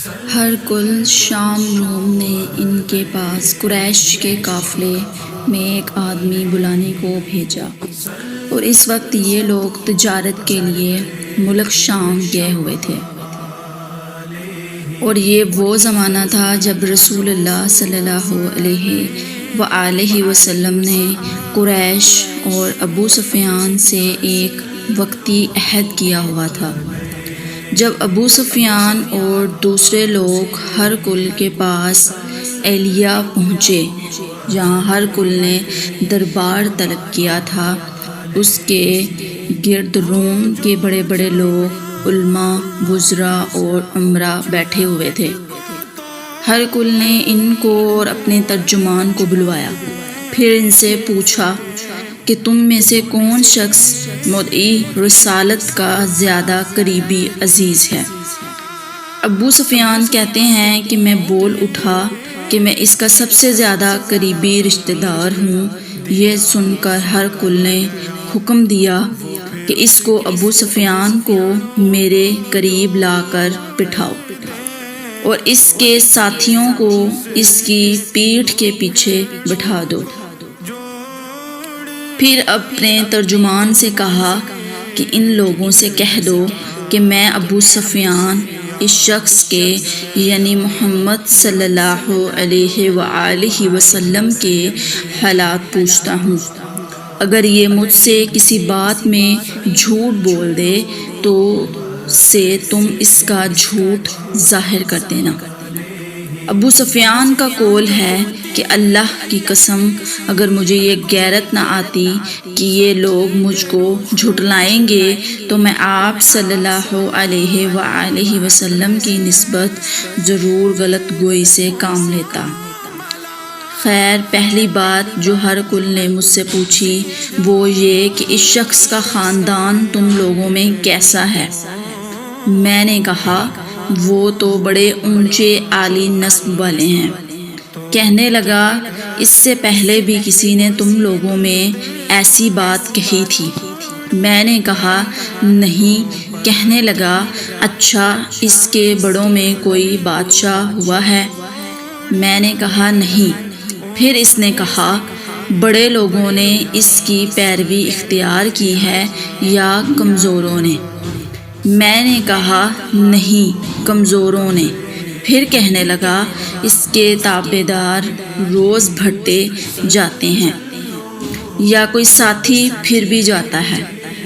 ہر کل شام روم نے ان کے پاس قریش کے قافلے میں ایک آدمی بلانے کو بھیجا، اور اس وقت یہ لوگ تجارت کے لیے ملک شام گئے ہوئے تھے، اور یہ وہ زمانہ تھا جب رسول اللہ صلی اللہ علیہ وآلہ وسلم نے قریش اور ابو سفیان سے ایک وقتی عہد کیا ہوا تھا۔ جب ابو سفیان اور دوسرے لوگ ہرقل کے پاس ایلیہ پہنچے، جہاں ہرقل نے دربار طلب کیا تھا، اس کے گرد روم کے بڑے بڑے لوگ، علماء، وزراء اور امراء بیٹھے ہوئے تھے۔ ہرقل نے ان کو اور اپنے ترجمان کو بلوایا، پھر ان سے پوچھا کہ تم میں سے کون شخص مدعی رسالت کا زیادہ قریبی عزیز ہے؟ ابو سفیان کہتے ہیں کہ میں بول اٹھا کہ میں اس کا سب سے زیادہ قریبی رشتہ دار ہوں۔ یہ سن کر ہرقل نے حکم دیا کہ اس کو ابو سفیان کو میرے قریب لا کر بٹھاؤ، اور اس کے ساتھیوں کو اس کی پیٹھ کے پیچھے بٹھا دو۔ پھر اپنے ترجمان سے کہا کہ ان لوگوں سے کہہ دو کہ میں ابو سفیان اس شخص کے یعنی محمد صلی اللہ علیہ وآلہ وسلم کے حالات پوچھتا ہوں۔ اگر یہ مجھ سے کسی بات میں جھوٹ بول دے تو سے تم اس کا جھوٹ ظاہر کر دینا۔ ابو سفیان کا قول ہے کہ اللہ کی قسم، اگر مجھے یہ غیرت نہ آتی کہ یہ لوگ مجھ کو جھٹلائیں گے تو میں آپ صلی اللہ علیہ وآلہ وسلم کی نسبت ضرور غلط گوئی سے کام لیتا۔ خیر، پہلی بات جو ہرقل نے مجھ سے پوچھی وہ یہ کہ اس شخص کا خاندان تم لوگوں میں کیسا ہے؟ میں نے کہا وہ تو بڑے اونچے عالی نسب والے ہیں۔ کہنے لگا اس سے پہلے بھی کسی نے تم لوگوں میں ایسی بات کہی تھی؟ میں نے کہا نہیں۔ کہنے لگا اچھا، اس کے بڑوں میں کوئی بادشاہ ہوا ہے؟ میں نے کہا نہیں۔ پھر اس نے کہا بڑے لوگوں نے اس کی پیروی اختیار کی ہے یا کمزوروں نے؟ میں نے کہا نہیں، کمزوروں نے۔ پھر کہنے لگا اس کے تابع دار روز بڑھتے جاتے ہیں یا کوئی ساتھی پھر بھی جاتا ہے؟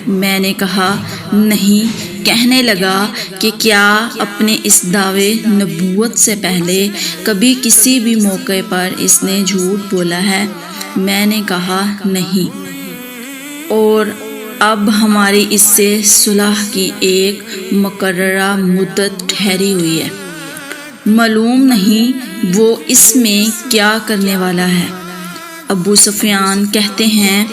میں نے کہا نہیں۔ کہنے لگا کہ کیا اپنے اس دعوے نبوت سے پہلے کبھی کسی بھی موقع پر اس نے جھوٹ بولا ہے؟ میں نے کہا نہیں۔ اور اب ہماری اس سے صلح کی ایک مقررہ مدت ٹھہری ہوئی ہے، معلوم نہیں وہ اس میں کیا کرنے والا ہے۔ ابو سفیان کہتے ہیں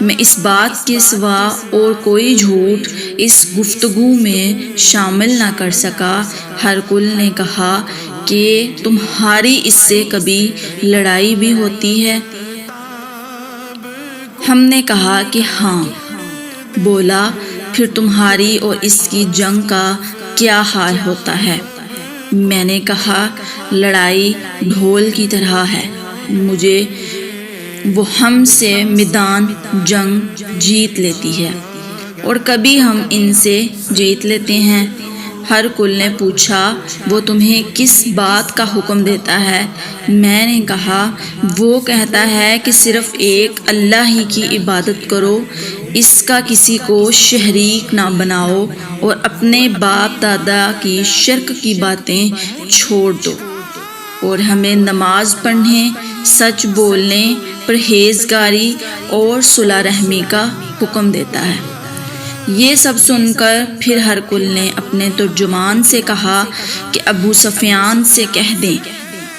میں اس بات کے سوا اور کوئی جھوٹ اس گفتگو میں شامل نہ کر سکا۔ ہرقل نے کہا کہ تمہاری اس سے کبھی لڑائی بھی ہوتی ہے؟ ہم نے کہا کہ ہاں۔ بولا پھر تمہاری اور اس کی جنگ کا کیا حال ہوتا ہے؟ میں نے کہا لڑائی ڈھول کی طرح ہے، مجھے وہ ہم سے میدان جنگ جیت لیتی ہے اور کبھی ہم ان سے جیت لیتے ہیں۔ ہرقل نے پوچھا وہ تمہیں کس بات کا حکم دیتا ہے؟ میں نے کہا وہ کہتا ہے کہ صرف ایک اللہ ہی کی عبادت کرو، اس کا کسی کو شریک نہ بناؤ، اور اپنے باپ دادا کی شرک کی باتیں چھوڑ دو، اور ہمیں نماز پڑھنے، سچ بولنے، پرہیزگاری اور صلح رحمی کا حکم دیتا ہے۔ یہ سب سن کر پھر ہرقل نے اپنے ترجمان سے کہا کہ ابو سفیان سے کہہ دیں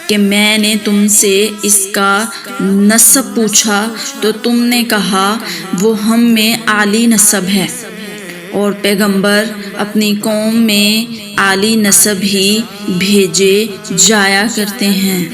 کہ میں نے تم سے اس کا نسب پوچھا تو تم نے کہا وہ ہم میں عالی نسب ہے، اور پیغمبر اپنی قوم میں عالی نسب ہی بھیجے جایا کرتے ہیں۔